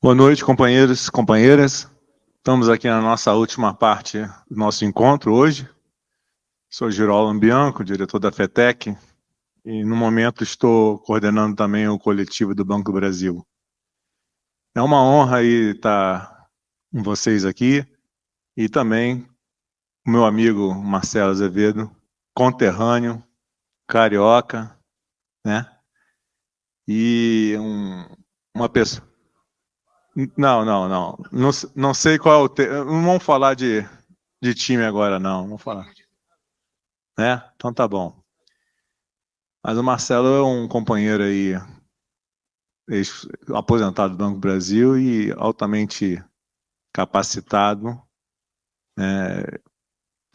Boa noite, companheiros e companheiras. Estamos aqui na nossa última parte do nosso encontro hoje. Sou Girolamo Bianco, diretor da FETEC, e no momento estou coordenando também o coletivo do Banco do Brasil. É uma honra aí estar com vocês aqui e também o meu amigo Marcelo Azevedo, conterrâneo, carioca, né? E uma pessoa... Não sei qual é o... Não vamos falar de time agora, não. Vamos falar. Né? Então tá bom. Mas o Marcelo é um companheiro aí, aposentado do Banco do Brasil e altamente capacitado,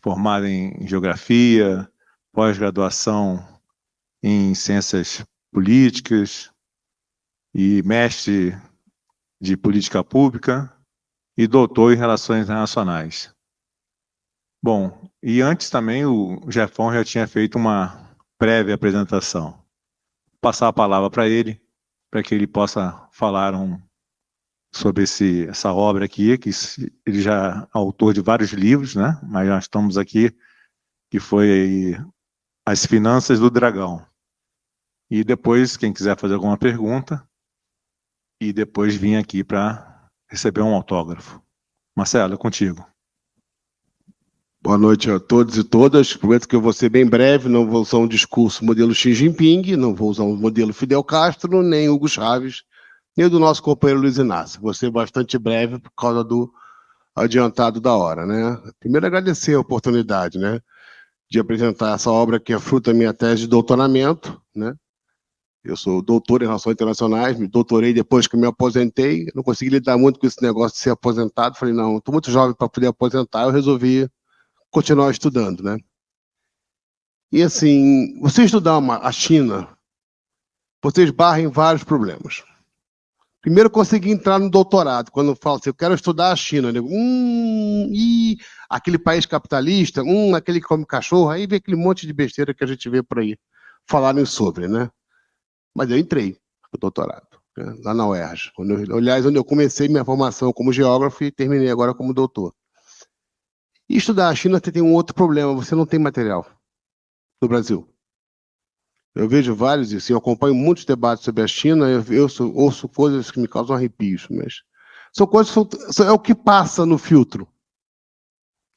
formado em geografia, pós-graduação em ciências políticas e mestre de política pública e doutor em relações internacionais. Bom, e antes também o Jefão já tinha feito uma prévia apresentação. Vou passar a palavra para ele que ele possa falar sobre essa obra aqui, que ele já é autor de vários livros, né? Mas nós estamos aqui, que foi aí, As Finanças do Dragão. E depois, quem quiser fazer alguma pergunta, e depois vir aqui para receber um autógrafo. Marcelo, é contigo. Boa noite a todos e todas. Prometo que eu vou ser bem breve, não vou usar um discurso modelo Xi Jinping, não vou usar um modelo Fidel Castro, nem Hugo Chávez, nem o do nosso companheiro Luiz Inácio. Vou ser bastante breve por causa do adiantado da hora, né? Primeiro, agradecer a oportunidade, né, de apresentar essa obra que é fruto da minha tese de doutoramento, né? Eu sou doutor em Relações Internacionais, me doutorei depois que me aposentei, não consegui lidar muito com esse negócio de ser aposentado, falei, não, estou muito jovem para poder aposentar, eu resolvi continuar estudando, né? E assim, você estudar a China, você esbarra em vários problemas. Primeiro, conseguir entrar no doutorado. Quando eu falo assim, eu quero estudar a China, eu digo, aquele país capitalista, aquele que come cachorro, aí vem aquele monte de besteira que a gente vê por aí falarem sobre, né? Mas eu entrei no doutorado, né? Lá na UERJ. Aliás, onde eu comecei minha formação como geógrafo e terminei agora como doutor. E estudar a China tem um outro problema, você não tem material no Brasil. Eu vejo vários, assim, eu acompanho muitos debates sobre a China, eu ouço coisas que me causam arrepios, mas são coisas que é o que passa no filtro.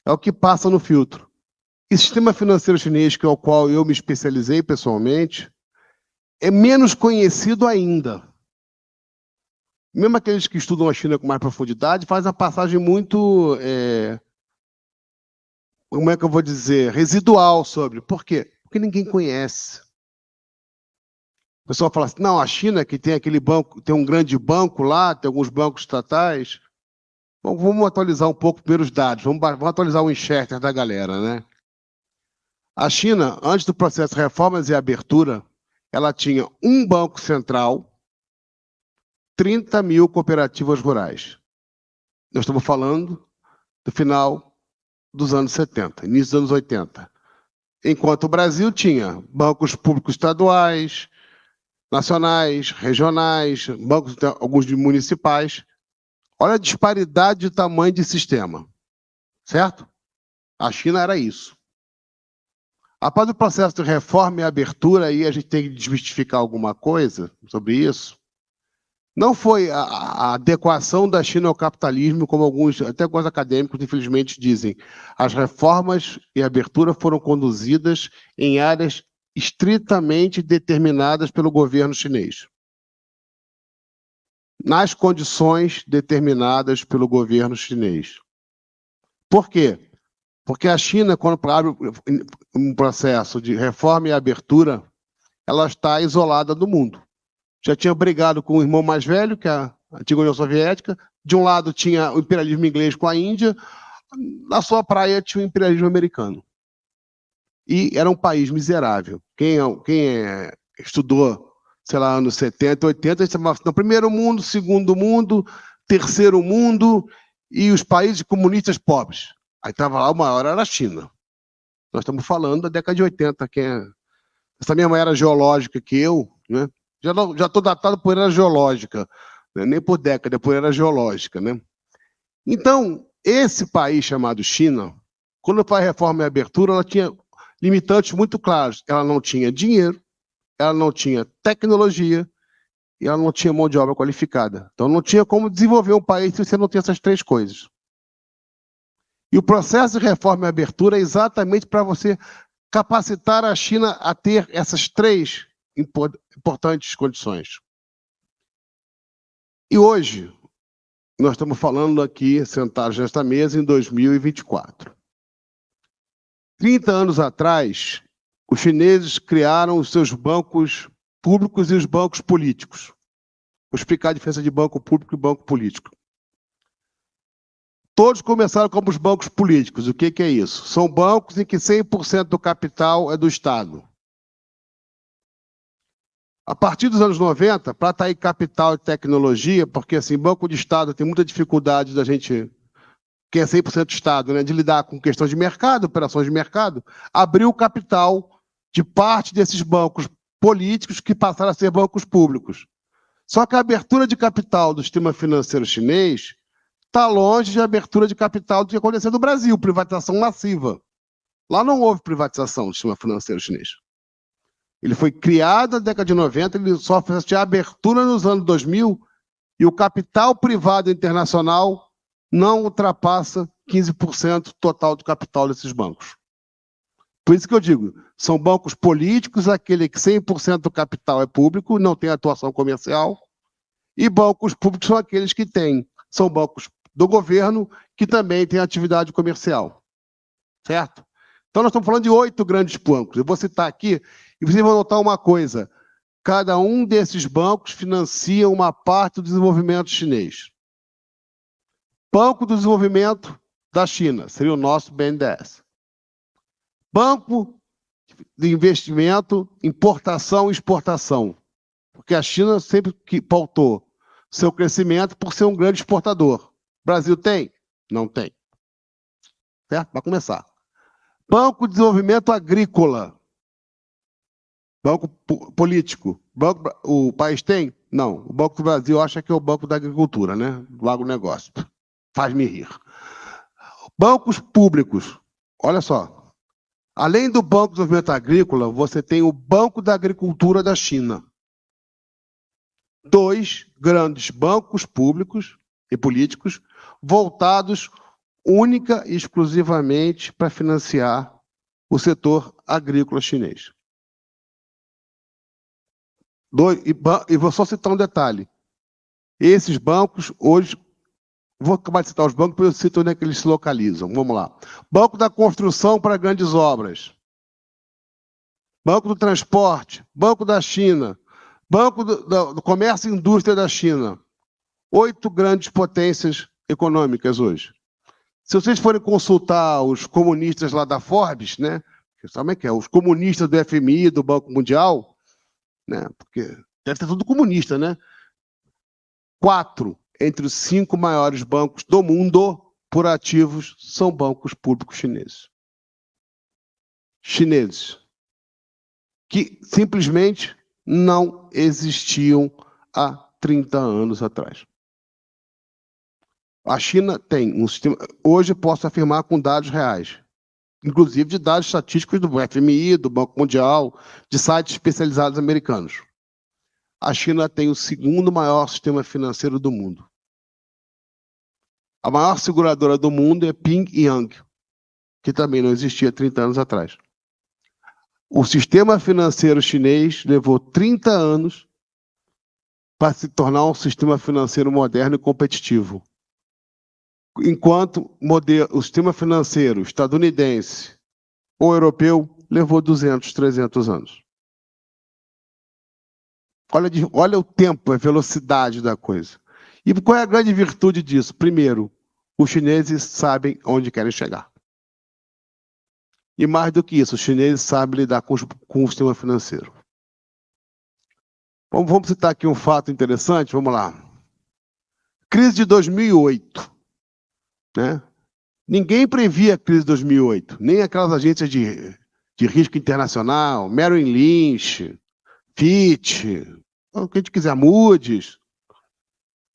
É o que passa no filtro. E o sistema financeiro chinês, que é o qual eu me especializei pessoalmente, é menos conhecido ainda. Mesmo aqueles que estudam a China com mais profundidade, fazem a passagem muito, como é que eu vou dizer, residual sobre. Por quê? Porque ninguém conhece. O pessoal fala assim, não, a China que tem aquele banco, tem um grande banco lá, tem alguns bancos estatais. Bom, vamos atualizar um pouco primeiro os dados, vamos atualizar o enxerto da galera, né? A China, antes do processo de reformas e abertura, ela tinha um banco central, 30 mil cooperativas rurais. Nós estamos falando do final dos anos 70, início dos anos 80. Enquanto o Brasil tinha bancos públicos estaduais, nacionais, regionais, bancos, alguns municipais. Olha a disparidade de tamanho de sistema, certo? A China era isso. Após o processo de reforma e abertura, aí a gente tem que desmistificar alguma coisa sobre isso. Não foi a adequação da China ao capitalismo, como até alguns acadêmicos, infelizmente, dizem. As reformas e abertura foram conduzidas em áreas estritamente determinadas pelo governo chinês. Nas condições determinadas pelo governo chinês. Por quê? Porque a China, quando abre um processo de reforma e abertura, ela está isolada do mundo. Já tinha brigado com o irmão mais velho, que é a antiga União Soviética. De um lado tinha o imperialismo inglês com a Índia, na sua praia tinha o imperialismo americano. E era um país miserável. Quem estudou, sei lá, anos 70, 80, você falava assim, primeiro mundo, segundo mundo, terceiro mundo e os países comunistas pobres. Aí estava lá, o maior era a China. Nós estamos falando da década de 80, essa mesma era geológica que eu, né? Já estou datado por era geológica. né? Nem por década, por era geológica, né? Então, esse país chamado China, quando faz reforma e abertura, ela tinha limitantes muito claros. Ela não tinha dinheiro, ela não tinha tecnologia e ela não tinha mão de obra qualificada. Então, não tinha como desenvolver um país se você não tem essas três coisas. E o processo de reforma e abertura é exatamente para você capacitar a China a ter essas três importantes condições. E hoje, nós estamos falando aqui, sentados nesta mesa, em 2024. 30 anos atrás, os chineses criaram os seus bancos públicos e os bancos políticos. Vou explicar a diferença de banco público e banco político. Todos começaram como os bancos políticos. O que é isso? São bancos em que 100% do capital é do Estado. A partir dos anos 90, para atrair capital e tecnologia, porque assim, banco de Estado tem muita dificuldade da gente, que é 100% Estado, né, de lidar com questões de mercado, operações de mercado, abriu o capital de parte desses bancos políticos que passaram a ser bancos públicos. Só que a abertura de capital do sistema financeiro chinês está longe de abertura de capital do que aconteceu no Brasil, privatização massiva. Lá não houve privatização do sistema financeiro chinês. Ele foi criado na década de 90, ele só fez a abertura nos anos 2000 e o capital privado internacional não ultrapassa 15% total do capital desses bancos. Por isso que eu digo, são bancos políticos, aquele que 100% do capital é público, não tem atuação comercial, e bancos públicos são aqueles que são bancos do governo que também têm atividade comercial. Certo? Então nós estamos falando de 8 grandes bancos. Eu vou citar aqui e vocês vão notar uma coisa. Cada um desses bancos financia uma parte do desenvolvimento chinês. Banco do Desenvolvimento da China, seria o nosso BNDES. Banco de Investimento, Importação e Exportação. Porque a China sempre pautou seu crescimento por ser um grande exportador. O Brasil tem? Não tem. Certo? Para começar. Banco de Desenvolvimento Agrícola. Banco político. O país tem? Não. O Banco do Brasil acha que é o Banco da Agricultura, né? Do agronegócio. Faz-me rir. Bancos públicos. Olha só. Além do Banco de Desenvolvimento Agrícola, você tem o Banco da Agricultura da China. 2 grandes bancos públicos e políticos voltados única e exclusivamente para financiar o setor agrícola chinês. E vou só citar um detalhe. Esses bancos, hoje, vou acabar de citar os bancos, porque eu cito onde é que eles se localizam. Vamos lá. Banco da Construção para Grandes Obras. Banco do Transporte. Banco da China. Banco do Comércio e Indústria da China. 8 grandes potências econômicas hoje. Se vocês forem consultar os comunistas lá da Forbes, né? Sabe como é? Os comunistas do FMI, do Banco Mundial, né? Porque deve ter tudo comunista, né? 4 entre os 5 maiores bancos do mundo por ativos são bancos públicos chineses. Chineses. Que simplesmente não existiam há 30 anos atrás. A China tem um sistema, hoje posso afirmar com dados reais, inclusive de dados estatísticos do FMI, do Banco Mundial, de sites especializados americanos. A China tem o 2º maior sistema financeiro do mundo. A maior seguradora do mundo é Ping Yang, que também não existia 30 anos atrás. O sistema financeiro chinês levou 30 anos para se tornar um sistema financeiro moderno e competitivo. Enquanto o sistema financeiro estadunidense ou europeu levou 200, 300 anos. Olha o tempo, a velocidade da coisa. E qual é a grande virtude disso? Primeiro, os chineses sabem onde querem chegar. E mais do que isso, os chineses sabem lidar com o sistema financeiro. Vamos citar aqui um fato interessante, vamos lá. Crise de 2008. Né? Ninguém previa a crise de 2008, nem aquelas agências de risco internacional, Merrill Lynch, Fitch, o que a gente quiser, Moody's.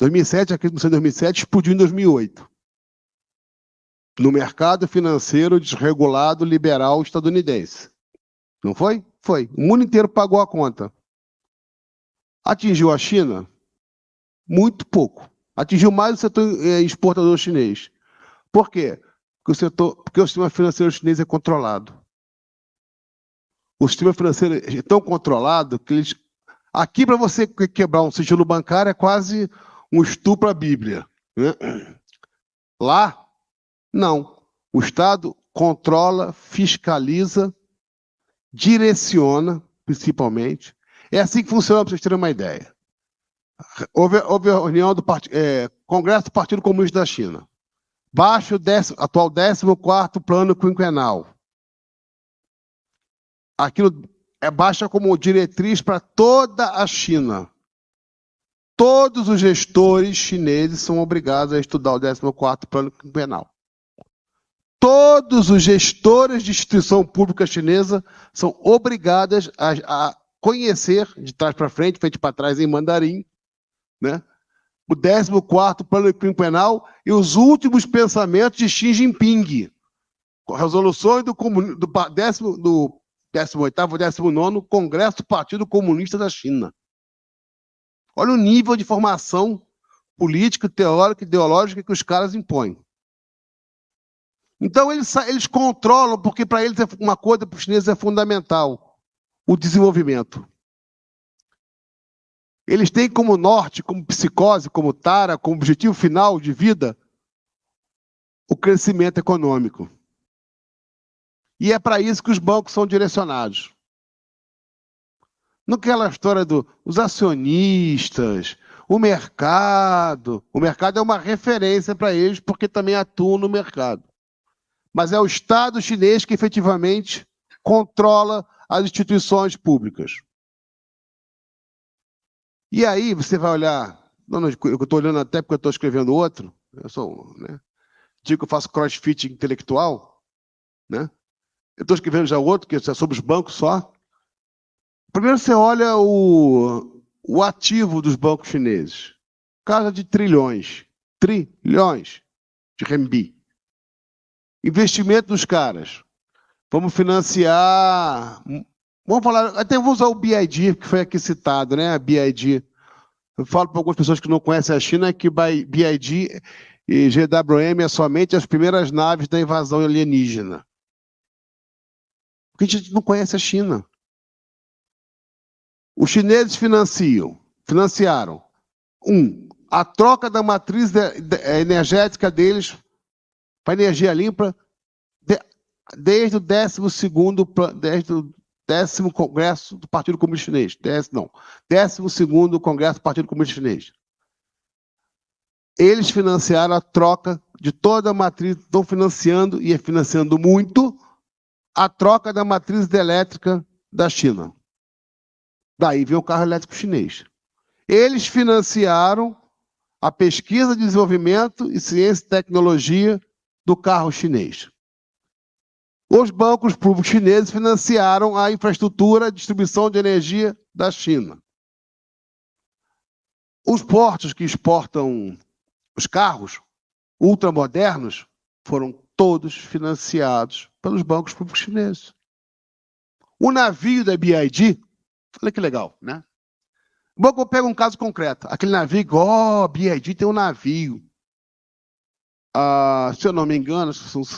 2007, a crise começou em 2007, explodiu em 2008. No mercado financeiro desregulado liberal estadunidense. Não foi? Foi. O mundo inteiro pagou a conta. Atingiu a China? Muito pouco. Atingiu mais o setor exportador chinês. Por quê? Porque o sistema financeiro chinês é controlado. O sistema financeiro é tão controlado que eles... Aqui, para você quebrar um sigilo bancário, é quase um estupro à Bíblia. Né? Lá, não. O Estado controla, fiscaliza, direciona, principalmente. É assim que funciona, para vocês terem uma ideia. Houve a reunião do Congresso do Partido Comunista da China. Baixa o atual 14º plano quinquenal. Aquilo baixa como diretriz para toda a China. Todos os gestores chineses são obrigados a estudar o 14º plano quinquenal. Todos os gestores de instituição pública chinesa são obrigados a conhecer, de trás para frente para trás em mandarim, né, o 14º plano quinquenal e os últimos pensamentos de Xi Jinping. Resoluções do 18º ou 19º Congresso do Partido Comunista da China. Olha o nível de formação política, teórica e ideológica que os caras impõem. Então, eles controlam, porque para eles uma coisa para os chineses é fundamental: o desenvolvimento. Eles têm como norte, como psicose, como tara, como objetivo final de vida, o crescimento econômico. E é para isso que os bancos são direcionados. Naquela história dos acionistas, o mercado. O mercado é uma referência para eles, porque também atuam no mercado. Mas é o Estado chinês que efetivamente controla as instituições públicas. E aí você vai olhar, eu estou olhando até porque eu estou escrevendo outro, digo que eu faço crossfit intelectual, né? Eu estou escrevendo já outro, que é sobre os bancos só. Primeiro você olha o ativo dos bancos chineses. Casa de trilhões de renminbi. Investimento dos caras. Vamos financiar... Vamos falar... Até vou usar o BID, que foi aqui citado, né? A BID. Eu falo para algumas pessoas que não conhecem a China que BID e GWM é somente as primeiras naves da invasão alienígena. Porque a gente não conhece a China. Os chineses financiaram, a troca da matriz energética deles para energia limpa desde o 10º Congresso do Partido Comunista Chinês. 12º Congresso do Partido Comunista Chinês. Eles financiaram a troca de toda a matriz, estão financiando, e financiando muito, a troca da matriz elétrica da China. Daí vem o carro elétrico chinês. Eles financiaram a pesquisa, desenvolvimento e ciência e tecnologia do carro chinês. Os bancos públicos chineses financiaram a infraestrutura de distribuição de energia da China. Os portos que exportam os carros ultramodernos foram todos financiados pelos bancos públicos chineses. O navio da BID, olha que legal, né? Bom, eu pego um caso concreto. Aquele navio, BID tem um navio. Se eu não me engano,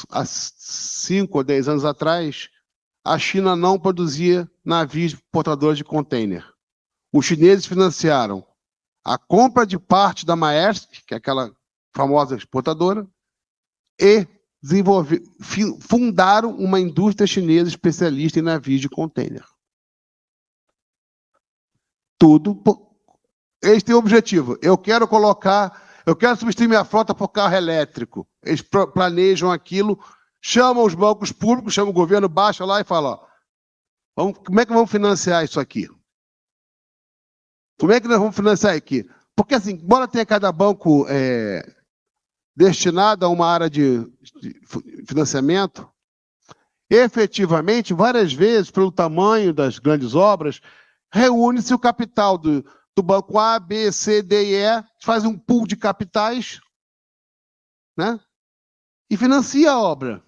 há 5 ou 10 anos atrás, a China não produzia navios portadores de container. Os chineses financiaram a compra de parte da Maersk, que é aquela famosa exportadora, e fundaram uma indústria chinesa especialista em navios de container. Tudo. Eles têm o objetivo. Eu quero substituir minha frota por carro elétrico. Eles planejam aquilo, chamam os bancos públicos, chamam o governo, baixa lá e fala: como é que vamos financiar isso aqui? Como é que nós vamos financiar aqui? Porque, assim, embora tenha cada banco destinado a uma área de financiamento, efetivamente, várias vezes, pelo tamanho das grandes obras, reúne-se o capital do banco A, B, C, D e E, faz um pool de capitais, né? E financia a obra.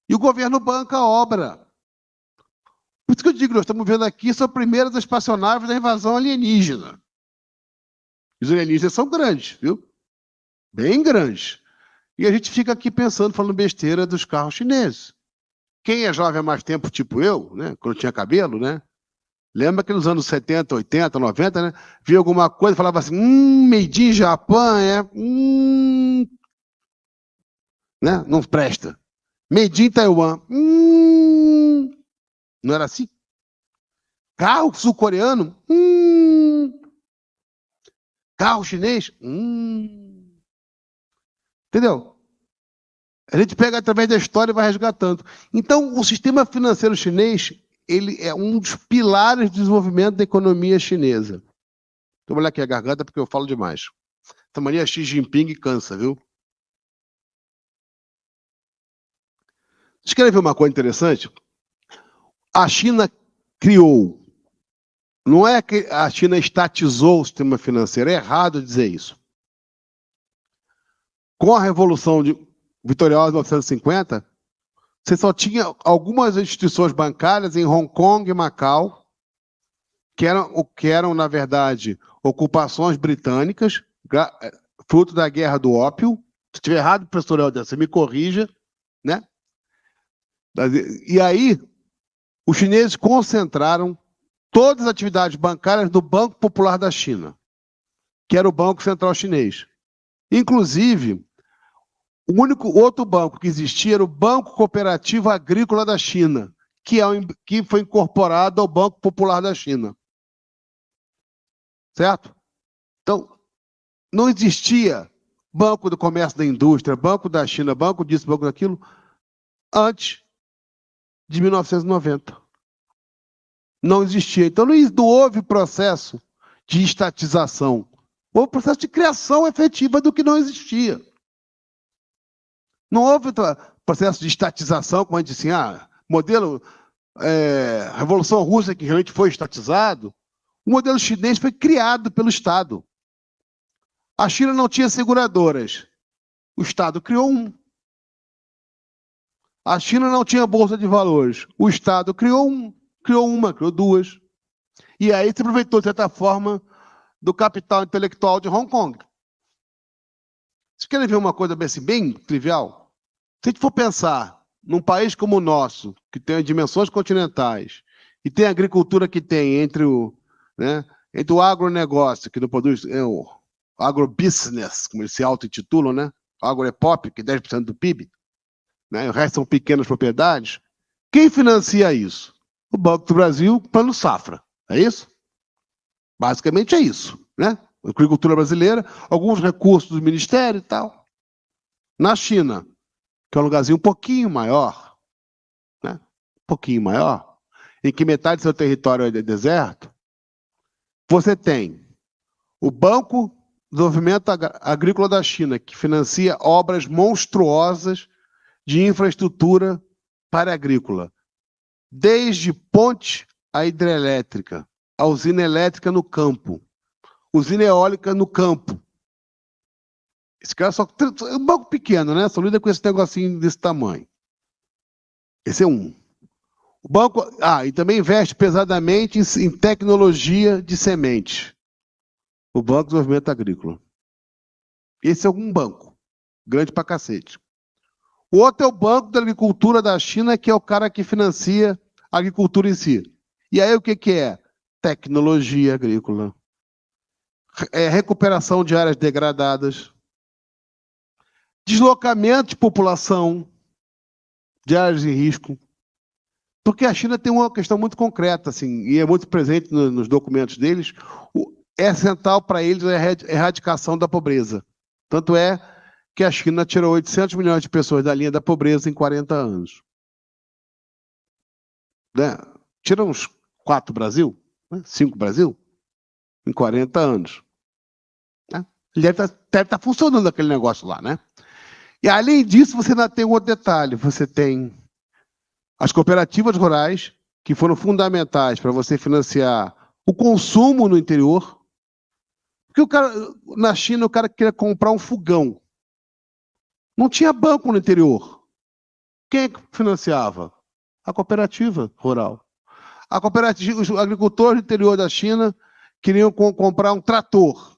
E o governo banca a obra. Por isso que eu digo, nós estamos vendo aqui, são primeiras espaçonaves da invasão alienígena. Os alienígenas são grandes, viu? Bem grandes. E a gente fica aqui pensando, falando besteira dos carros chineses. Quem é jovem há mais tempo, tipo eu, né? Quando eu tinha cabelo, né? Lembra que nos anos 70, 80, 90, né? Via alguma coisa e falava assim, made in Japão, né? Não presta. Made in Taiwan, não era assim? Carro sul-coreano, carro chinês, entendeu? A gente pega através da história e vai resgatando. Então, o sistema financeiro chinês, ele é um dos pilares do desenvolvimento da economia chinesa. Vou olhar aqui a garganta porque eu falo demais. Essa mania Xi Jinping cansa, viu? Vocês querem ver uma coisa interessante? A China criou. Não é que a China estatizou o sistema financeiro. É errado dizer isso. Com a Revolução Vitoriosa de 1950, você só tinha algumas instituições bancárias em Hong Kong e Macau, que eram, na verdade, ocupações britânicas, fruto da Guerra do Ópio. Se estiver errado, professor Helder, você me corrija, né? E aí, os chineses concentraram todas as atividades bancárias do Banco Popular da China, que era o Banco Central Chinês. Inclusive, o único outro banco que existia era o Banco Cooperativo Agrícola da China, que foi incorporado ao Banco Popular da China. Certo? Então, não existia Banco do Comércio da Indústria, Banco da China, Banco disso, Banco daquilo, antes de 1990. Não existia. Então, não houve processo de estatização. Houve processo de criação efetiva do que não existia. Não houve processo de estatização, como a gente disse, modelo Revolução Russa, que realmente foi estatizado. O modelo chinês foi criado pelo Estado. A China não tinha seguradoras. O Estado criou um. A China não tinha bolsa de valores. O Estado criou um. Criou uma, criou duas. E aí se aproveitou, de certa forma, do capital intelectual de Hong Kong. Vocês querem ver uma coisa bem trivial? Se a gente for pensar num país como o nosso, que tem dimensões continentais, e tem a agricultura que tem entre o agronegócio, que não produz, o agrobusiness, como eles se auto-intitulam, né? O agro-pop, que é 10% do PIB, né? O resto são pequenas propriedades. Quem financia isso? O Banco do Brasil, Plano Safra. É isso? Basicamente é isso, né? A agricultura brasileira, alguns recursos do Ministério e tal. Na China, que é um lugarzinho um pouquinho maior, né? Um pouquinho maior, em que metade do seu território é deserto, você tem o Banco do Desenvolvimento Agrícola da China, que financia obras monstruosas de infraestrutura para a agrícola, desde ponte a hidrelétrica, a usina elétrica no campo, usina eólica no campo. Esse cara é um banco pequeno, né? Só lida com esse negocinho desse tamanho. Esse é um. O banco, e também investe pesadamente em tecnologia de semente. O Banco de Desenvolvimento Agrícola. Esse é um banco. Grande pra cacete. O outro é o Banco da Agricultura da China, que é o cara que financia a agricultura em si. E aí o que é? Tecnologia agrícola. Recuperação de áreas degradadas. Deslocamento de população de áreas de risco. Porque a China tem uma questão muito concreta, assim, e é muito presente nos documentos deles. É central para eles a erradicação da pobreza. Tanto é que a China tirou 800 milhões de pessoas da linha da pobreza em 40 anos. Né? Tira uns 4 Brasil, 5 Brasil, em 40 anos. Né? Deve estar funcionando aquele negócio lá, né? E além disso, você ainda tem um outro detalhe. Você tem as cooperativas rurais, que foram fundamentais para você financiar o consumo no interior. Porque na China o cara queria comprar um fogão. Não tinha banco no interior. Quem financiava? A cooperativa rural. A cooperativa, os agricultores do interior da China queriam comprar um trator.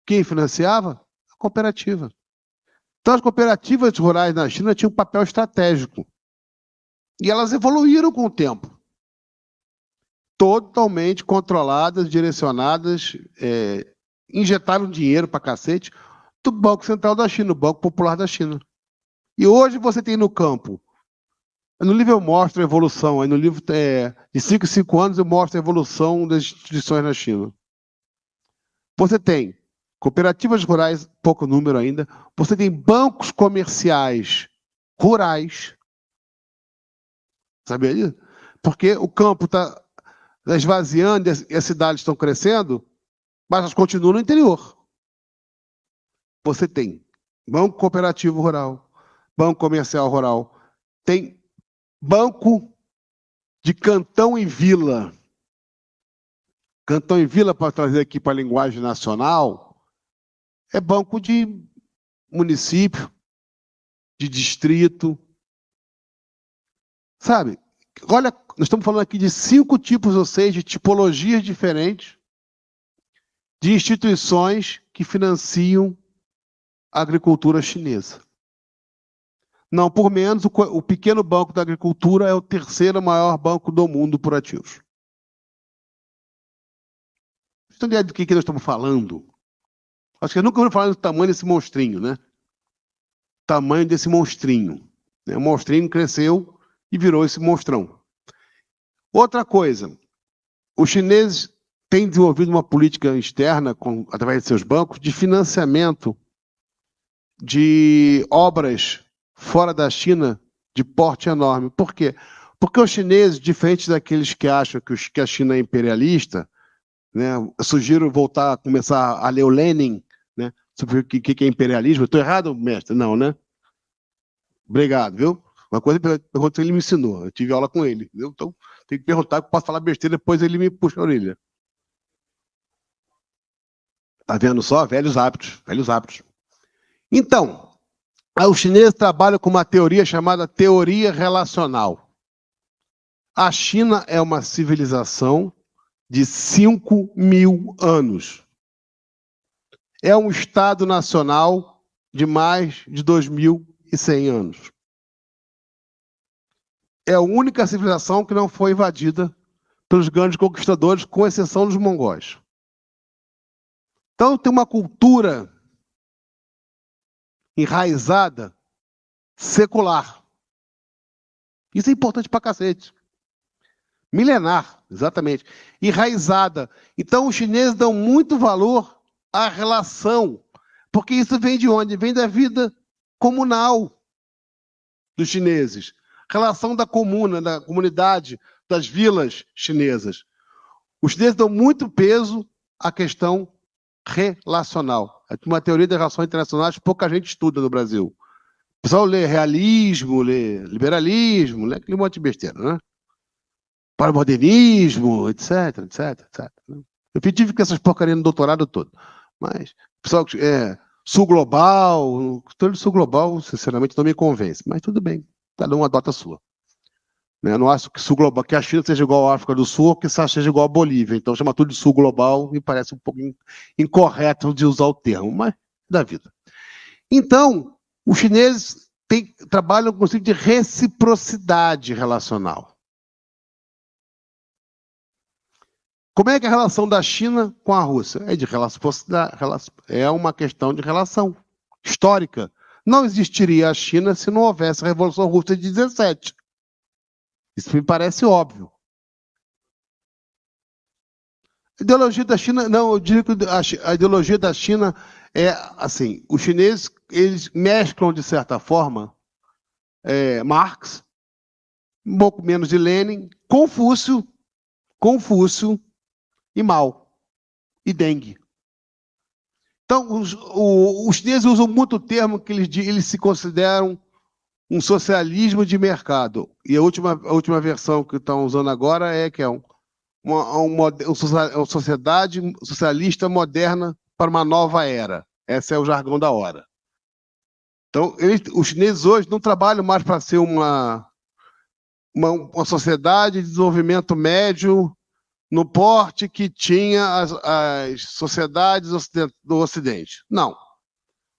Quem financiava? A cooperativa. Então, as cooperativas rurais na China tinham um papel estratégico. E elas evoluíram com o tempo. Totalmente controladas, direcionadas, injetaram dinheiro para cacete do Banco Central da China, o Banco Popular da China. E hoje você tem no campo, no livro eu mostro a evolução, aí no livro de 5 em 5 anos eu mostro a evolução das instituições na China. Você tem cooperativas rurais, pouco número ainda, você tem bancos comerciais rurais, sabia disso? Porque o campo está esvaziando e as cidades estão crescendo, mas elas continuam no interior. Você tem banco cooperativo rural, banco comercial rural, tem banco de cantão e vila. Cantão e vila, para trazer aqui para a linguagem nacional, é banco de município, de distrito. Sabe? Olha, nós estamos falando aqui de 5 tipos ou 6 de tipologias diferentes de instituições que financiam a agricultura chinesa. Não por menos, o pequeno banco da agricultura é o 3º maior banco do mundo por ativos. Vocês têm ideia do que nós estamos falando? Acho que eu nunca ouvi falar do tamanho desse monstrinho, né? Tamanho desse monstrinho. O monstrinho cresceu e virou esse monstrão. Outra coisa, os chineses têm desenvolvido uma política externa, através de seus bancos, de financiamento de obras fora da China de porte enorme. Por quê? Porque os chineses, diferentes daqueles que acham que a China é imperialista, né, eu sugiro começar a ler o Lenin, né, sobre o que é imperialismo. Estou errado, mestre? Não, né? Obrigado, viu? Uma coisa que ele me ensinou. Eu tive aula com ele. Viu? Então, tem que perguntar, que eu posso falar besteira, depois ele me puxa a orelha. Tá vendo só? Velhos hábitos. Velhos hábitos. Então, os chineses trabalham com uma teoria chamada teoria relacional. A China é uma civilização de 5.000 anos. É um Estado nacional de mais de 2.100 anos. É a única civilização que não foi invadida pelos grandes conquistadores, com exceção dos mongóis. Então tem uma cultura enraizada, secular. Isso é importante pra cacete. Milenar, exatamente. Enraizada. Então os chineses dão muito valor à relação, porque isso vem de onde? Vem da vida comunal dos chineses. Relação da comuna, da comunidade, das vilas chinesas. Os chineses dão muito peso à questão relacional. Uma teoria das relações internacionais pouca gente estuda no Brasil. O pessoal lê realismo, lê liberalismo, lê aquele monte de besteira, né? Paramodernismo, etc, etc, etc. Eu tive com essas porcarias no doutorado todo. Mas, pessoal, sul global, todo sul global, sinceramente, não me convence. Mas tudo bem. Cada um adota a sua. Eu não acho que sul global, que a China seja igual à África do Sul, ou que seja igual à Bolívia. Então, chamar tudo de sul global me parece um pouco incorreto de usar o termo, mas da vida. Então, os chineses trabalham com o conceito de reciprocidade relacional. Como é que é a relação da China com a Rússia? É uma questão de relação histórica. Não existiria a China se não houvesse a Revolução Russa de 17. Isso me parece óbvio. A ideologia da China, não, eu digo que a ideologia da China é assim, os chineses, eles mesclam de certa forma Marx, um pouco menos de Lenin, Confúcio e Mao e Deng. Então, os chineses usam muito o termo que eles se consideram um socialismo de mercado. E a última versão que estão usando agora é que é uma sociedade socialista moderna para uma nova era. Esse é o jargão da hora. Então, os chineses hoje não trabalham mais para ser uma sociedade de desenvolvimento médio no porte que tinha as sociedades do Ocidente. Não.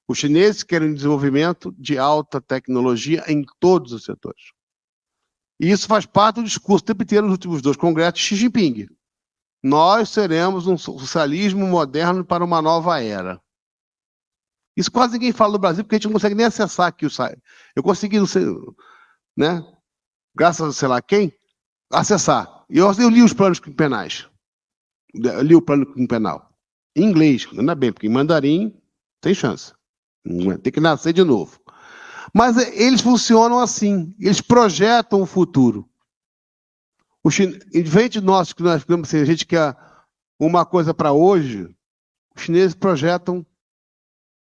Os chineses querem desenvolvimento de alta tecnologia em todos os setores. E isso faz parte do discurso o tempo inteiro nos últimos 2 congressos de Xi Jinping. Nós seremos um socialismo moderno para uma nova era. Isso quase ninguém fala no Brasil, porque a gente não consegue nem acessar aqui o site. Eu consegui, não sei, né? Graças a sei lá quem, acessar. Eu li os planos quinquenais. Eu li o plano quinquenal. Em inglês, ainda bem, porque em mandarim tem chance. Tem que nascer de novo. Mas eles funcionam assim. Eles projetam o futuro. Em vez de nós, que nós ficamos assim, a gente quer uma coisa para hoje, os chineses projetam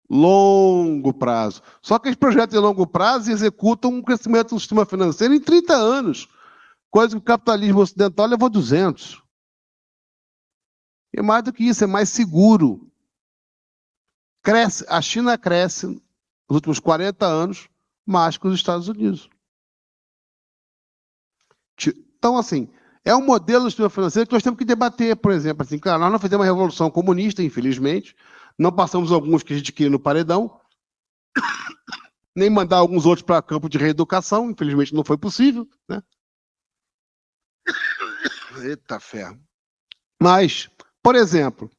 longo prazo. Só que eles projetam em longo prazo e executam um crescimento do sistema financeiro em 30 anos. Coisa que o capitalismo ocidental levou 200. E mais do que isso, é mais seguro. A China cresce nos últimos 40 anos mais que os Estados Unidos. Então, assim, é um modelo do sistema financeiro que nós temos que debater, por exemplo. Assim, claro, nós não fizemos uma revolução comunista, infelizmente, não passamos alguns que a gente queria no paredão, nem mandar alguns outros para campo de reeducação, infelizmente não foi possível, né? Eita ferro. Mas, por exemplo,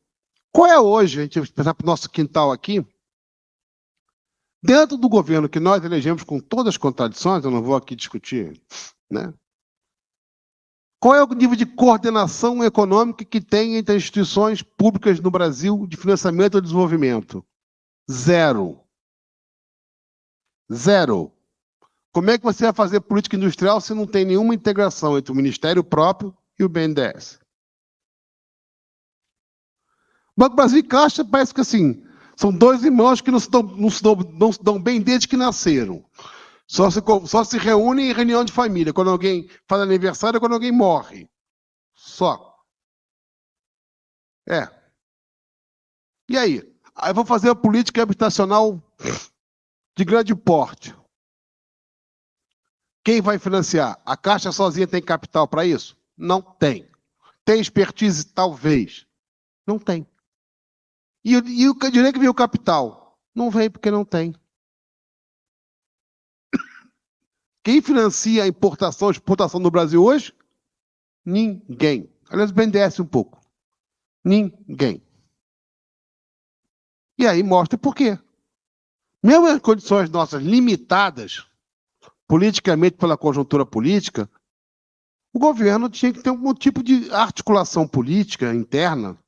qual é hoje, a gente vai pensar para o nosso quintal aqui, dentro do governo que nós elegemos com todas as contradições, eu não vou aqui discutir, né? Qual é o nível de coordenação econômica que tem entre as instituições públicas no Brasil de financiamento e desenvolvimento? 0. 0. Como é que você vai fazer política industrial se não tem nenhuma integração entre o Ministério próprio e o BNDES? Banco Brasil e Caixa parece que assim, são 2 irmãos que não se dão bem desde que nasceram. Só se reúnem em reunião de família, quando alguém faz aniversário, quando alguém morre. Só. E aí? Aí vou fazer a política habitacional de grande porte. Quem vai financiar? A Caixa sozinha tem capital para isso? Não tem. Tem expertise? Talvez. Não tem. E o direito que vem o capital? Não vem porque não tem. Quem financia a importação e exportação no Brasil hoje? Ninguém. Aliás, o BNDES um pouco. Ninguém. E aí mostra por quê. Mesmo as condições nossas limitadas, politicamente pela conjuntura política, o governo tinha que ter algum tipo de articulação política interna.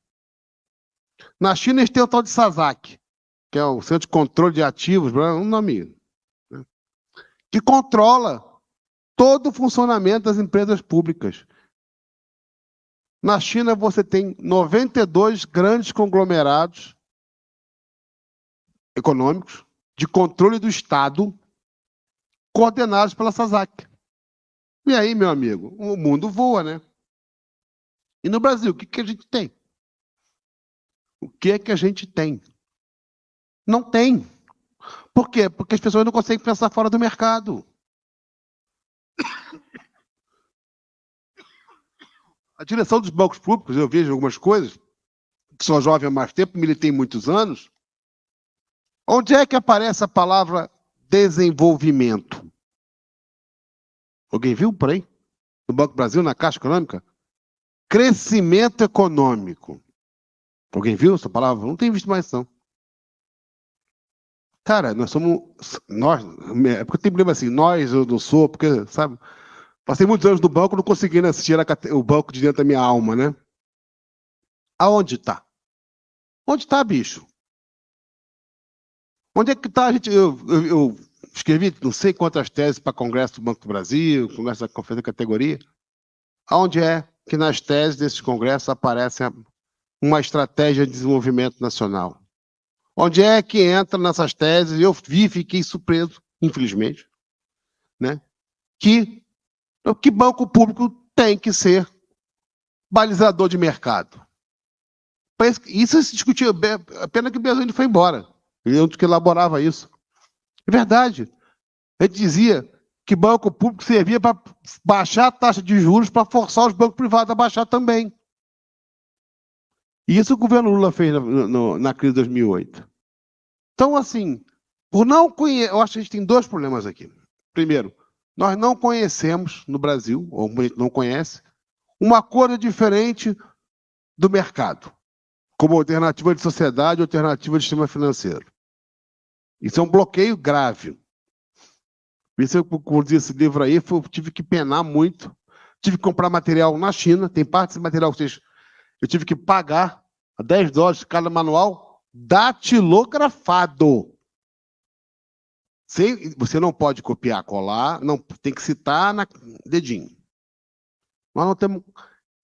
Na China, eles têm o tal de SASAC, que é o Centro de Controle de Ativos, um nome, né, que controla todo o funcionamento das empresas públicas. Na China, você tem 92 grandes conglomerados econômicos de controle do Estado, coordenados pela SASAC. E aí, meu amigo, o mundo voa, né? E no Brasil, o que a gente tem? O que é que a gente tem? Não tem. Por quê? Porque as pessoas não conseguem pensar fora do mercado. A direção dos bancos públicos, eu vejo algumas coisas, que sou jovem há mais tempo, militei muitos anos. Onde é que aparece a palavra desenvolvimento? Alguém viu por aí? No Banco do Brasil, na Caixa Econômica? Crescimento econômico. Alguém viu essa palavra? Não tem visto mais, não. Cara, nós somos... é porque tem problema assim, eu não sou, porque, sabe... Passei muitos anos no banco, não conseguindo assistir o banco de dentro da minha alma, né? Aonde está? Onde está, bicho? Onde é que está a gente... Eu escrevi não sei quantas teses para Congresso do Banco do Brasil, Congresso da Conferência de Categoria. Aonde é que nas teses desses congressos aparece uma estratégia de desenvolvimento nacional? Onde é que entra nessas teses? Eu fiquei surpreso, infelizmente, né? Que banco público tem que ser balizador de mercado. Isso se discutia, a pena que o Bezzoni foi embora. Ele é um dos que elaborava isso. É verdade. Ele dizia que banco público servia para baixar a taxa de juros para forçar os bancos privados a baixar também. E isso o governo Lula fez na crise de 2008. Então, assim, por não conhecer, eu acho que a gente tem dois problemas aqui. Primeiro, nós não conhecemos no Brasil, ou muito não conhece, uma coisa diferente do mercado, como alternativa de sociedade, alternativa de sistema financeiro. Isso é um bloqueio grave. Isso eu produzi esse livro aí, eu tive que penar muito, tive que comprar material na China, tem parte desse material que eu tive que pagar $10 cada manual datilografado. Você não pode copiar, colar, não, tem que citar na dedinho. Nós não temos.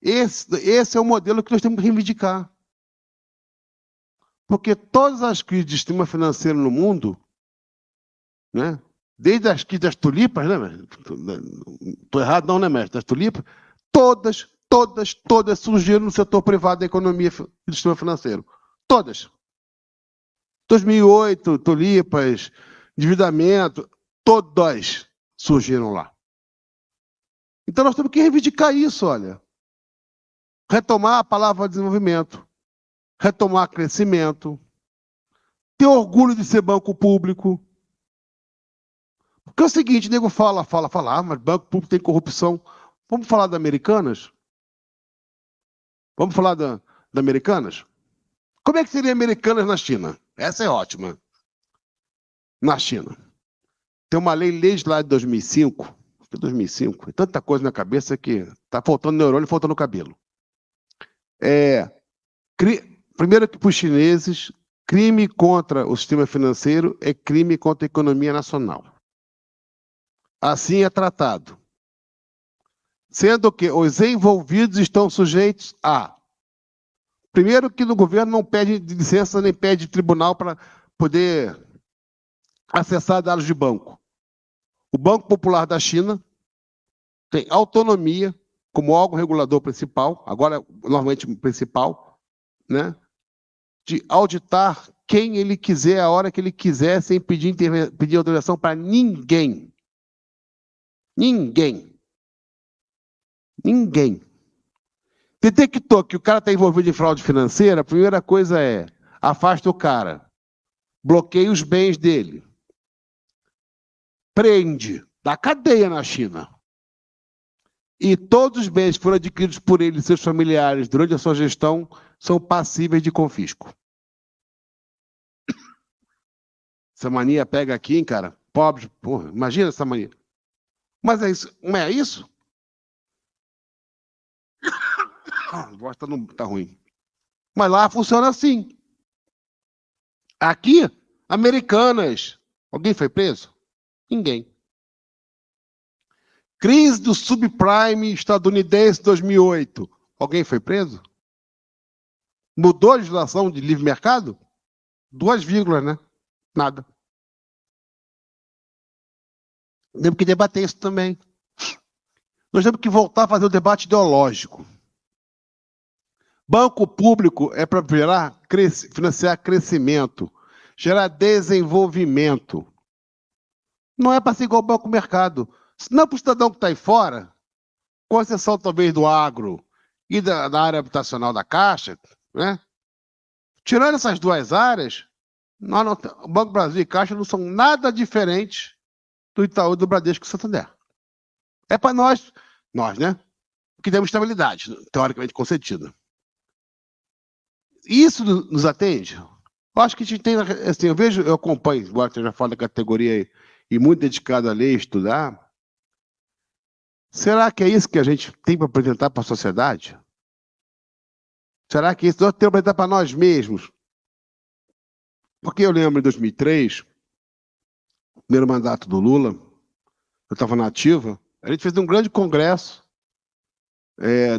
Esse é o modelo que nós temos que reivindicar. Porque todas as crises de sistema financeiro no mundo, né, desde as crises das tulipas, né, estou errado não, né, mestre? Das tulipas, todas surgiram no setor privado da economia e do sistema financeiro. Todas. 2008, tulipas, endividamento, todas surgiram lá. Então nós temos que reivindicar isso, olha. Retomar a palavra desenvolvimento, retomar crescimento, ter orgulho de ser banco público. Porque é o seguinte, o nego fala, mas banco público tem corrupção. Vamos falar da Americanas? Vamos falar da Americanas? Como é que seria Americanas na China? Essa é ótima. Na China. Tem uma lei legislada de 2005. 2005. Tanta coisa na cabeça que está faltando neurônio e faltando cabelo. Primeiro que para os chineses, crime contra o sistema financeiro é crime contra a economia nacional. Assim é tratado. Sendo que os envolvidos estão sujeitos a... Primeiro que no governo não pede licença nem pede tribunal para poder acessar dados de banco. O Banco Popular da China tem autonomia como órgão regulador principal, agora normalmente principal, né, de auditar quem ele quiser, a hora que ele quiser, sem pedir autorização para ninguém. Ninguém. Detectou que o cara está envolvido em fraude financeira, a primeira coisa é afasta o cara, bloqueia os bens dele, prende, dá cadeia na China. E todos os bens que foram adquiridos por ele e seus familiares durante a sua gestão são passíveis de confisco. Essa mania pega aqui, hein, cara? Pobre, porra, imagina essa mania. Mas é isso, não é isso? A voz tá ruim. Mas lá funciona assim. Aqui, Americanas. Alguém foi preso? Ninguém. Crise do subprime estadunidense 2008. Alguém foi preso? Mudou a legislação de livre mercado? 2 vírgulas, né? Nada. Temos que debater isso também. Nós temos que voltar a fazer o debate ideológico. Banco público é para financiar crescimento, gerar desenvolvimento. Não é para ser igual ao banco mercado. Se não é para o cidadão que está aí fora, com exceção talvez do agro e da área habitacional da Caixa, né? Tirando essas duas áreas, o Banco Brasil e Caixa não são nada diferentes do Itaú, do Bradesco e do Santander. É para nós, né? Que temos estabilidade, teoricamente concedida. Isso nos atende? Eu acho que a gente tem, assim, eu acompanho, embora que eu já falo da categoria e muito dedicado a ler e estudar. Será que é isso que a gente tem para apresentar para a sociedade? Será que isso nós temos para apresentar para nós mesmos? Porque eu lembro em 2003, primeiro mandato do Lula, eu estava na ativa, a gente fez um grande congresso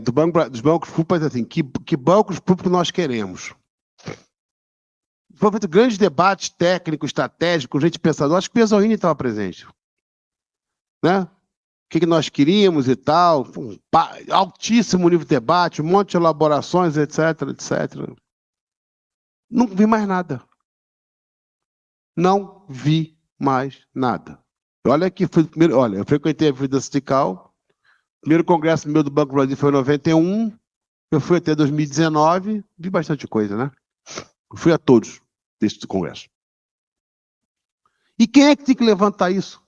dos bancos públicos, assim, que bancos públicos nós queremos. Foi feito grandes debates técnicos, estratégicos, gente pensadora, acho que o Pezzolini estava presente. Né? O que nós queríamos e tal, altíssimo nível de debate, um monte de elaborações, etc, etc. Não vi mais nada. Não vi mais nada. Olha que foi o primeiro, olha, eu frequentei a vida sindical. O primeiro congresso meu do Banco do Brasil foi em 91. Eu fui até 2019, vi bastante coisa, né? Eu fui a todos desse congresso. E quem é que tem que levantar isso?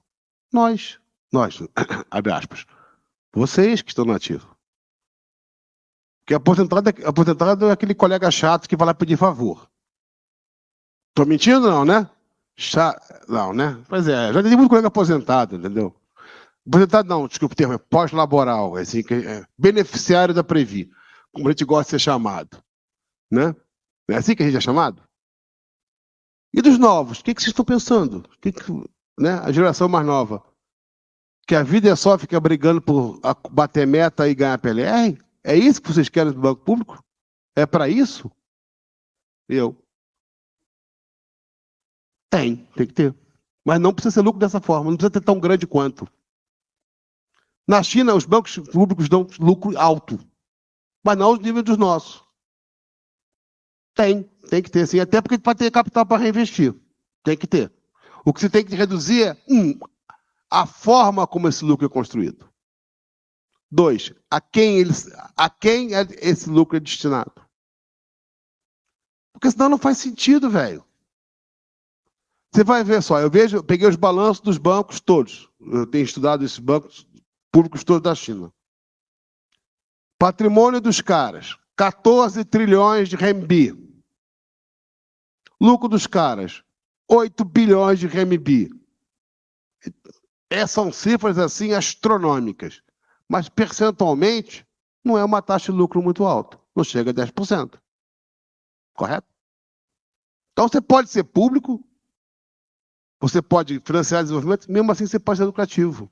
Nós, abre aspas, vocês que estão no ativo. Porque aposentado é aquele colega chato que vai lá pedir favor. Estou mentindo, não, né? Não, né? Pois é, já tem muito colega aposentado, entendeu? Aposentado não, desculpa o termo, é pós-laboral, assim, beneficiário da Previ, como a gente gosta de ser chamado. Né? É assim que a gente é chamado? E dos novos, o que vocês estão pensando? Né? A geração mais nova. Que a vida é só ficar brigando por bater meta e ganhar PLR? É isso que vocês querem do Banco Público? É para isso? Tem que ter. Mas não precisa ser lucro dessa forma, não precisa ter tão grande quanto. Na China, os bancos públicos dão lucro alto, mas não aos níveis dos nossos. Tem que ter, sim, até porque pode ter capital para reinvestir. Tem que ter. O que você tem que reduzir é, a forma como esse lucro é construído. 2, a quem esse lucro é destinado. Porque senão não faz sentido, velho. Você vai ver só, eu peguei os balanços dos bancos todos. Eu tenho estudado esses bancos públicos todos da China. Patrimônio dos caras, 14 trilhões de renminbi. Lucro dos caras, 8 bilhões de renminbi. São cifras assim astronômicas. Mas percentualmente, não é uma taxa de lucro muito alta. Não chega a 10%. Correto? Então você pode ser público, você pode financiar desenvolvimento, mesmo assim você pode ser lucrativo.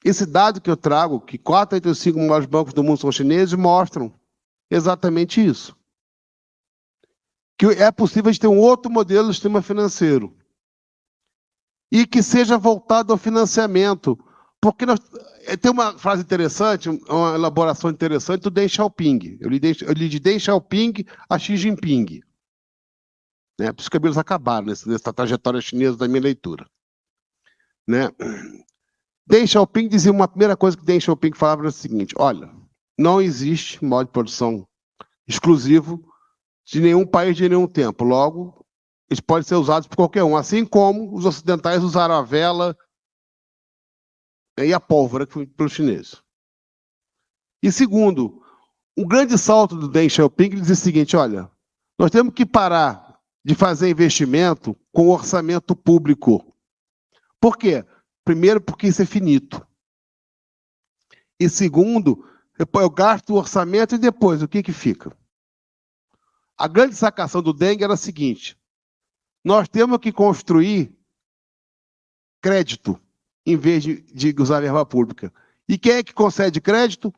Esse dado que eu trago, que 4 entre os 5 maiores bancos do mundo são chineses, mostram exatamente isso. Que é possível a gente ter um outro modelo do sistema financeiro. E que seja voltado ao financiamento. Porque tem uma frase interessante, uma elaboração interessante do Deng Xiaoping. Eu li de Deng Xiaoping a Xi Jinping. Né? Por isso que eles acabaram nessa trajetória chinesa da minha leitura. Né? Deng Xiaoping dizia, uma primeira coisa que Deng Xiaoping falava era o seguinte: olha, não existe modo de produção exclusivo de nenhum país de nenhum tempo. Logo, eles podem ser usados por qualquer um, assim como os ocidentais usaram a vela e a pólvora que foi pelos chineses. E segundo, um grande salto do Deng Xiaoping, ele dizia o seguinte: olha, nós temos que parar de fazer investimento com orçamento público. Por quê? Primeiro, porque isso é finito. E segundo, eu gasto o orçamento e depois, o que fica? A grande sacação do Deng era a seguinte: nós temos que construir crédito em vez de usar verba pública. E quem é que concede crédito?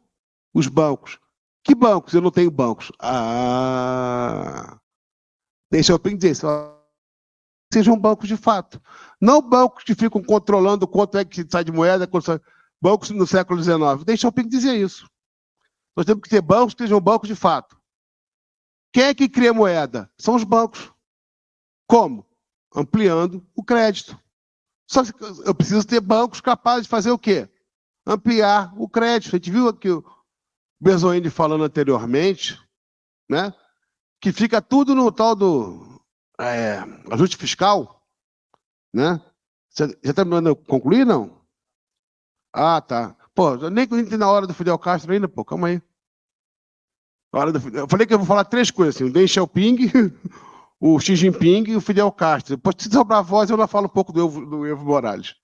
Os bancos. Que bancos? Eu não tenho bancos. Deixa eu dizer, sejam bancos de fato. Não bancos que ficam controlando quanto é que sai de moeda, bancos no século XIX. Deixa eu dizer isso. Nós temos que ter bancos que sejam bancos de fato. Quem é que cria moeda? São os bancos. Como? Ampliando o crédito. Só que eu preciso ter bancos capazes de fazer o quê? Ampliar o crédito. A gente viu aqui o Bezoini falando anteriormente, né? Que fica tudo no tal do ajuste fiscal, né? Você já está terminando de concluir, não? Ah, tá. Pô, eu nem entrei na hora do Fidel Castro ainda, pô, calma aí. Eu falei que eu vou falar 3 coisas, assim, o Deng Xiaoping, o Xi Jinping e o Fidel Castro. Depois, se sobrar voz, eu lá falo um pouco do Evo Morales.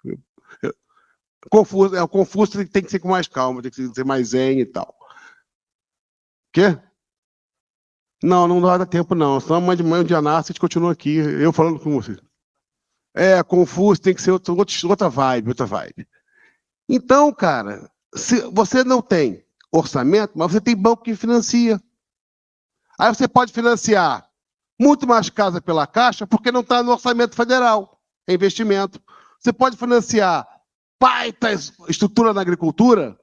O Confúcio tem que ser com mais calma, tem que ser mais zen e tal. Quê? Não dá tempo, não. Senão amanhã de manhã, um dia nasce, a gente continua aqui, eu falando com você. Confúcio tem que ser outra vibe. Então, cara, se você não tem orçamento, mas você tem banco que financia. Aí você pode financiar muito mais casa pela Caixa, porque não está no orçamento federal. É investimento. Você pode financiar baita estrutura na agricultura,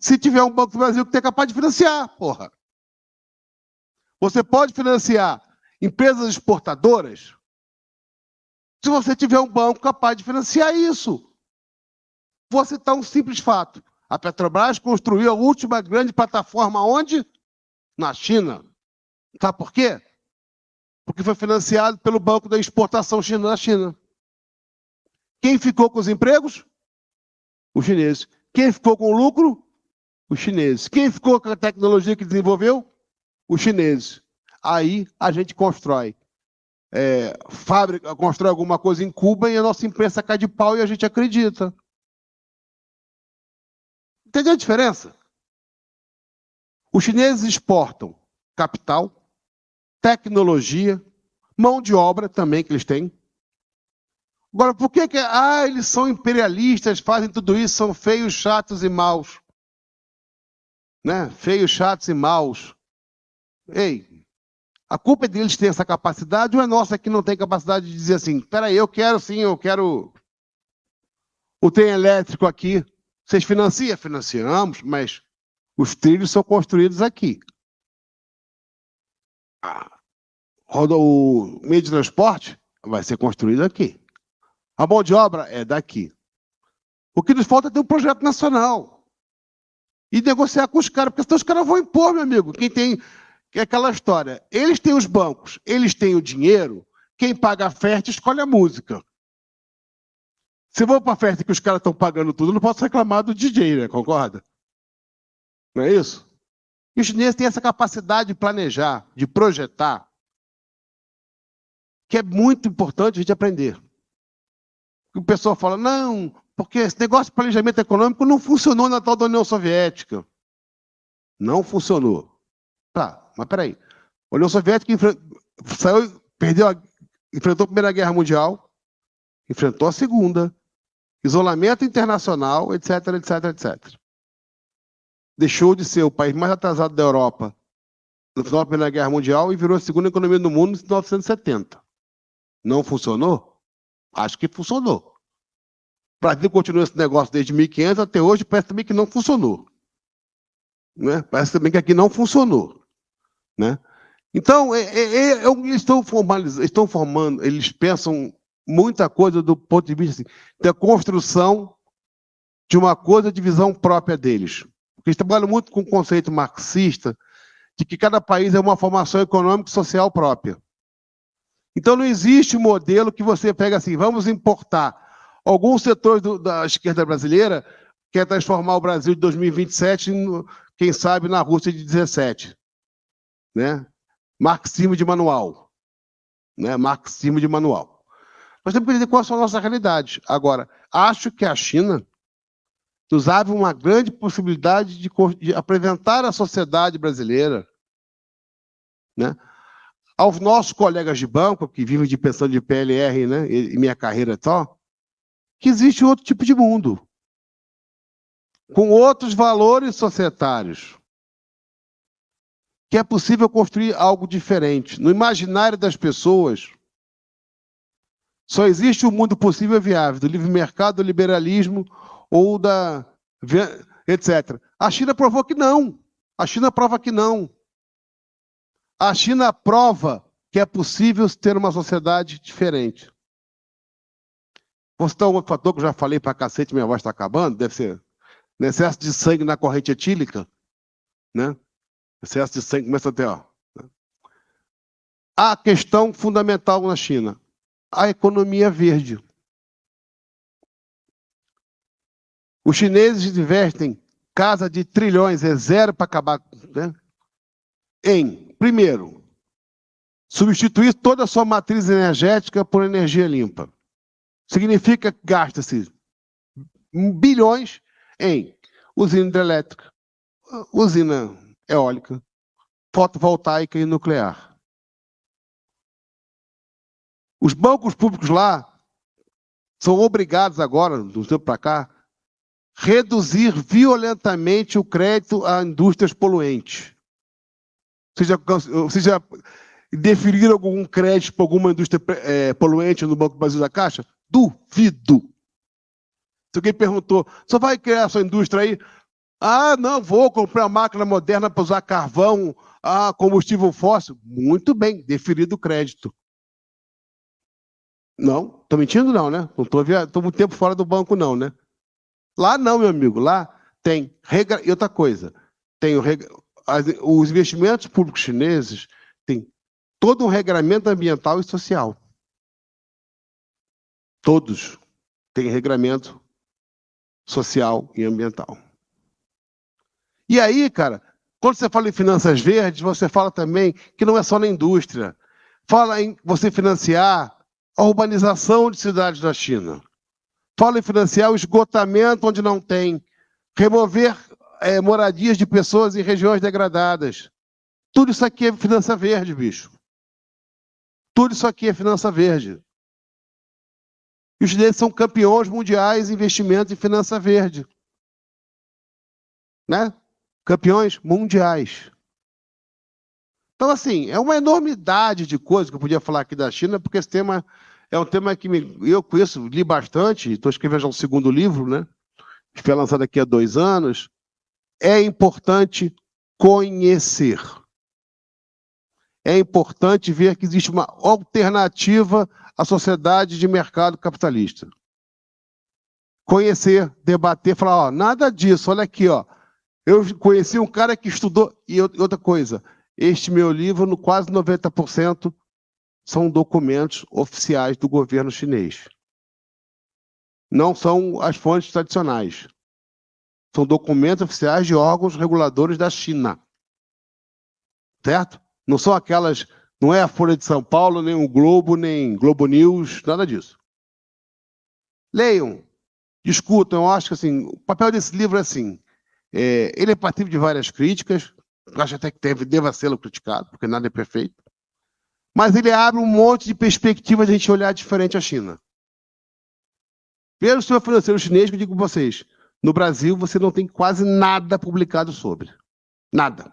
se tiver um Banco do Brasil que é capaz de financiar, porra. Você pode financiar empresas exportadoras se você tiver um banco capaz de financiar isso. Vou citar um simples fato. A Petrobras construiu a última grande plataforma onde? Na China. Sabe por quê? Porque foi financiado pelo Banco da Exportação da China. Quem ficou com os empregos? Os chineses. Quem ficou com o lucro? Os chineses. Quem ficou com a tecnologia que desenvolveu? Os chineses. Aí a gente constrói fábrica, constrói alguma coisa em Cuba e a nossa imprensa cai de pau e a gente acredita. Entendeu a diferença? Os chineses exportam capital, tecnologia, mão de obra também que eles têm. Agora, por que eles são imperialistas, fazem tudo isso, são feios, chatos e maus? Né? Feios, chatos e maus. Ei, a culpa é deles ter essa capacidade ou é nossa que não tem capacidade de dizer assim, peraí, eu quero o trem elétrico aqui. Vocês financiam? Financiamos, mas os trilhos são construídos aqui. O meio de transporte vai ser construído aqui. A mão de obra é daqui. O que nos falta é ter um projeto nacional. E negociar com os caras, porque senão os caras vão impor, meu amigo. Quem tem é aquela história. Eles têm os bancos, eles têm o dinheiro, quem paga a festa escolhe a música. Se eu vou para a festa que os caras estão pagando tudo, eu não posso reclamar do DJ, né? Concorda? Não é isso? E os chineses têm essa capacidade de planejar, de projetar, que é muito importante a gente aprender. O pessoal fala, não, porque esse negócio de planejamento econômico não funcionou na tal da União Soviética. Não funcionou. Tá, mas peraí. A União Soviética enfrentou a Primeira Guerra Mundial, enfrentou a Segunda, isolamento internacional, etc, etc, etc. Deixou de ser o país mais atrasado da Europa no final da Primeira Guerra Mundial e virou a segunda economia do mundo em 1970. Não funcionou? Acho que funcionou. O Brasil continua esse negócio desde 1500 até hoje, parece também que não funcionou. Né? Parece também que aqui não funcionou. Né? Então, eles estão formando, eles pensam muita coisa do ponto de vista assim, da construção de uma coisa de visão própria deles. Porque eles trabalham muito com o conceito marxista de que cada país é uma formação econômica e social própria. Então, não existe um modelo que você pega assim, vamos importar. Alguns setores da esquerda brasileira quer transformar o Brasil de 2027 em, quem sabe, na Rússia de 17. Né? Marxismo de manual. Né? Marxismo de manual. Nós temos que entender qual é a nossa realidade. Agora, acho que a China nos abre uma grande possibilidade de apresentar à sociedade brasileira, né, aos nossos colegas de banco, que vivem de pensão de PLR, né, e minha carreira só, que existe outro tipo de mundo, com outros valores societários, que é possível construir algo diferente. No imaginário das pessoas, só existe um mundo possível e viável, do livre mercado, do liberalismo, ou etc. A China provou que não. A China prova que não. A China prova que é possível ter uma sociedade diferente. Vou citar um outro fator que eu já falei pra cacete, minha voz está acabando, deve ser excesso de sangue na corrente etílica, né? Excesso de sangue começa a ter, ó. A questão fundamental na China, a economia verde. Os chineses investem casa de trilhões, é zero para acabar, né? Em, primeiro, substituir toda a sua matriz energética por energia limpa. Significa que gasta-se bilhões em usina hidrelétrica, usina eólica, fotovoltaica e nuclear. Os bancos públicos lá são obrigados agora, do tempo para cá, reduzir violentamente o crédito a indústrias poluentes. Vocês já deferiram algum crédito para alguma indústria poluente no Banco do Brasil da Caixa? Duvido. Se alguém perguntou, só vai criar a sua indústria aí? Ah, não, vou comprar uma máquina moderna para usar carvão Ah, combustível fóssil? Muito bem, deferido o crédito. Não, estou mentindo não, né? Não estou muito tempo fora do banco não, né? Lá não, meu amigo, lá tem regra. E outra coisa, tem os investimentos públicos chineses têm todo um regramento ambiental e social. Todos têm regramento social e ambiental. E aí, cara, quando você fala em finanças verdes, você fala também que não é só na indústria. Fala em você financiar a urbanização de cidades da China. Fala em financiar o esgotamento onde não tem. Remover moradias de pessoas em regiões degradadas. Tudo isso aqui é finança verde, bicho. Tudo isso aqui é finança verde. E os chineses são campeões mundiais em investimentos em finança verde. Né? Campeões mundiais. Então, assim, é uma enormidade de coisas que eu podia falar aqui da China, porque esse tema é um tema que eu conheço, li bastante, estou escrevendo já um segundo livro, né? Que foi lançado daqui a 2 anos. É importante conhecer. É importante ver que existe uma alternativa à sociedade de mercado capitalista. Conhecer, debater, falar, ó, nada disso, olha aqui, ó. Eu conheci um cara que estudou, e outra coisa, este meu livro, no quase 90%, são documentos oficiais do governo chinês. Não são as fontes tradicionais. São documentos oficiais de órgãos reguladores da China. Certo? Não são aquelas, não é a Folha de São Paulo, nem o Globo, nem Globo News, nada disso. Leiam, discutam. Eu acho que assim, o papel desse livro é assim, ele é passível de várias críticas, eu acho até que deva ser criticado, porque nada é perfeito, mas ele abre um monte de perspectivas de a gente olhar diferente a China. Pelo sistema financeiro chinês, que eu digo para vocês, no Brasil você não tem quase nada publicado sobre. Nada.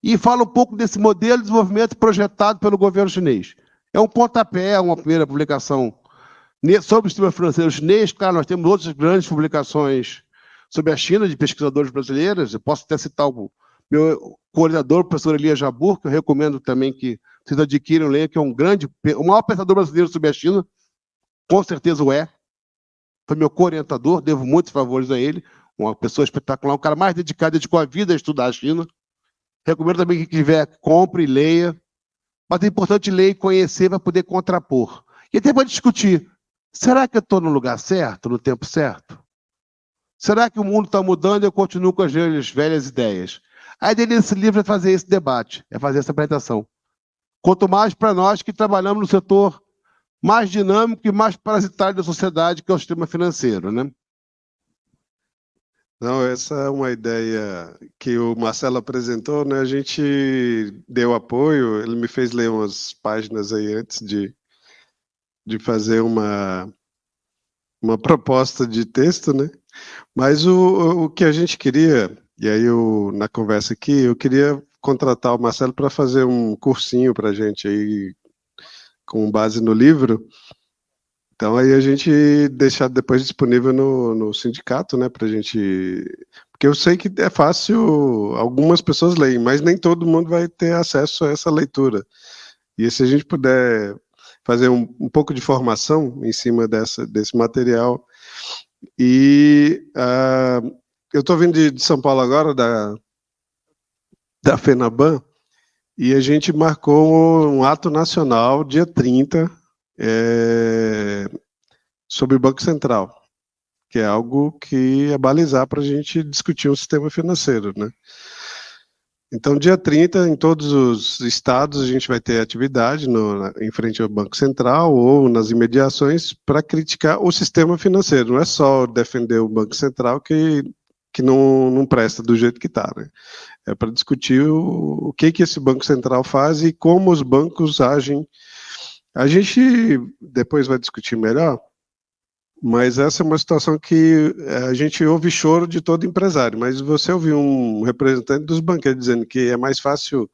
E fala um pouco desse modelo de desenvolvimento projetado pelo governo chinês. É um pontapé, uma primeira publicação sobre o sistema financeiro chinês. Claro, nós temos outras grandes publicações sobre a China, de pesquisadores brasileiros. Eu posso até citar o meu coordenador, o professor Elias Jabbour, que eu recomendo também que vocês adquiram, leiam, que é o maior pensador brasileiro sobre a China. Com certeza o é. Foi meu co-orientador, devo muitos favores a ele. Uma pessoa espetacular, um cara mais dedicado, dedicou a vida a estudar a China. Recomendo também que quem tiver, compre e leia. Mas é importante ler e conhecer para poder contrapor. E até para discutir, será que eu estou no lugar certo, no tempo certo? Será que o mundo está mudando e eu continuo com as velhas ideias? A ideia desse livro é fazer esse debate, é fazer essa apresentação. Quanto mais para nós que trabalhamos no setor mais dinâmico e mais parasitário da sociedade, que é o sistema financeiro, né? Não, essa é uma ideia que o Marcelo apresentou, né? A gente deu apoio, ele me fez ler umas páginas aí antes de fazer uma proposta de texto, né? Mas o que a gente queria, e aí na conversa aqui, eu queria contratar o Marcelo para fazer um cursinho para a gente aí, com base no livro. Então aí a gente deixar depois disponível no sindicato, né, pra gente... Porque eu sei que é fácil, algumas pessoas leem, mas nem todo mundo vai ter acesso a essa leitura. E se a gente puder fazer um pouco de formação em cima desse material. E eu estou vindo de São Paulo agora, da FENABAN, e a gente marcou um ato nacional, dia 30, sobre o Banco Central, que é algo que é balizar para a gente discutir um sistema financeiro, né? Então, dia 30, em todos os estados, a gente vai ter atividade em frente ao Banco Central ou nas imediações para criticar o sistema financeiro. Não é só defender o Banco Central que não presta do jeito que está, né? É para discutir o que esse Banco Central faz e como os bancos agem. A gente depois vai discutir melhor, mas essa é uma situação que a gente ouve choro de todo empresário, mas você ouvir um representante dos banqueiros dizendo que é mais fácil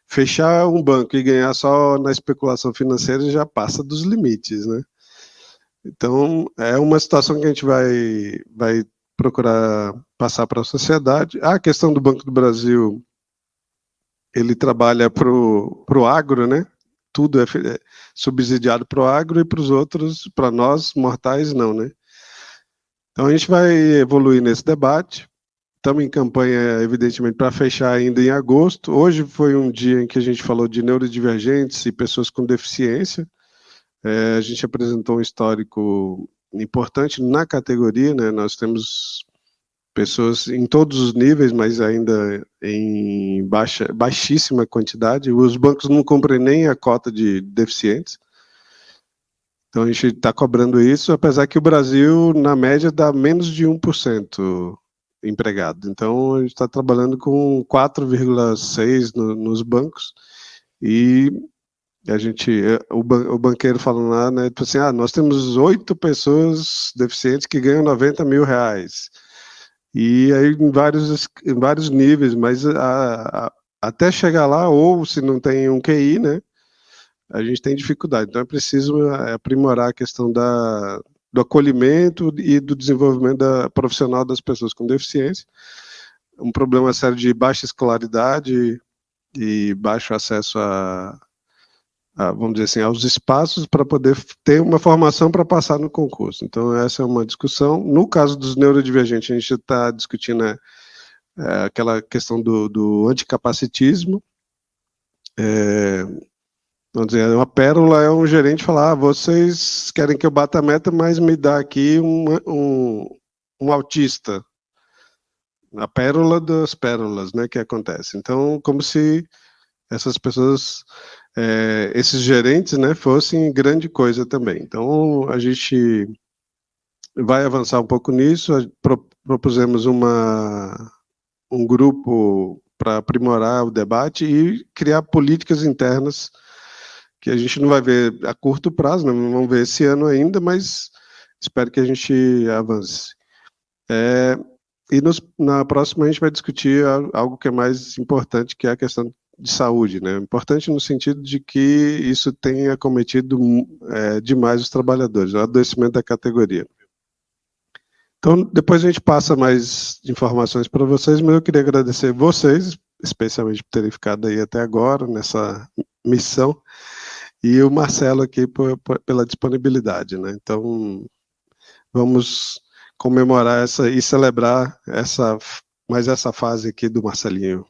fechar um banco e ganhar só na especulação financeira já passa dos limites, né? Então, é uma situação que a gente vai procurar passar para a sociedade. A questão do Banco do Brasil ele trabalha para o agro, né? Tudo é subsidiado para o agro e para os outros, para nós mortais, não, né? Então a gente vai evoluir nesse debate. Estamos em campanha, evidentemente, para fechar ainda em agosto. Hoje foi um dia em que a gente falou de neurodivergentes e pessoas com deficiência. A gente apresentou um histórico importante na categoria, né? Nós temos pessoas em todos os níveis, mas ainda em baixíssima quantidade. Os bancos não cumprem nem a cota de deficientes. Então a gente está cobrando isso, apesar que o Brasil, na média, dá menos de 1% empregado. Então a gente está trabalhando com 4,6% nos bancos e a gente, o banqueiro falando lá, né, tipo assim, nós temos 8 pessoas deficientes que ganham 90 mil reais. E aí em vários níveis, mas até chegar lá, ou se não tem um QI, né, a gente tem dificuldade. Então é preciso aprimorar a questão do acolhimento e do desenvolvimento profissional das pessoas com deficiência. Um problema sério de baixa escolaridade e baixo acesso vamos dizer assim, aos espaços para poder ter uma formação para passar no concurso. Então essa é uma discussão. No caso dos neurodivergentes, a gente está discutindo aquela questão do anticapacitismo. Vamos dizer, uma pérola é um gerente falar, vocês querem que eu bata a meta, mas me dá aqui um autista. A pérola das pérolas, né, que acontece. Então, como se essas pessoas, esses gerentes, né, fossem grande coisa também. Então, a gente vai avançar um pouco nisso. Propusemos um grupo para aprimorar o debate e criar políticas internas que a gente não vai ver a curto prazo, né? Não vamos ver esse ano ainda, mas espero que a gente avance. E na próxima a gente vai discutir algo que é mais importante, que é a questão de saúde, né? Importante no sentido de que isso tem acometido demais os trabalhadores, o adoecimento da categoria. Então, depois a gente passa mais informações para vocês, mas eu queria agradecer vocês, especialmente por terem ficado aí até agora, nessa missão, e o Marcelo aqui pela disponibilidade, né? Então, vamos comemorar e celebrar mais essa fase aqui do Marcelinho.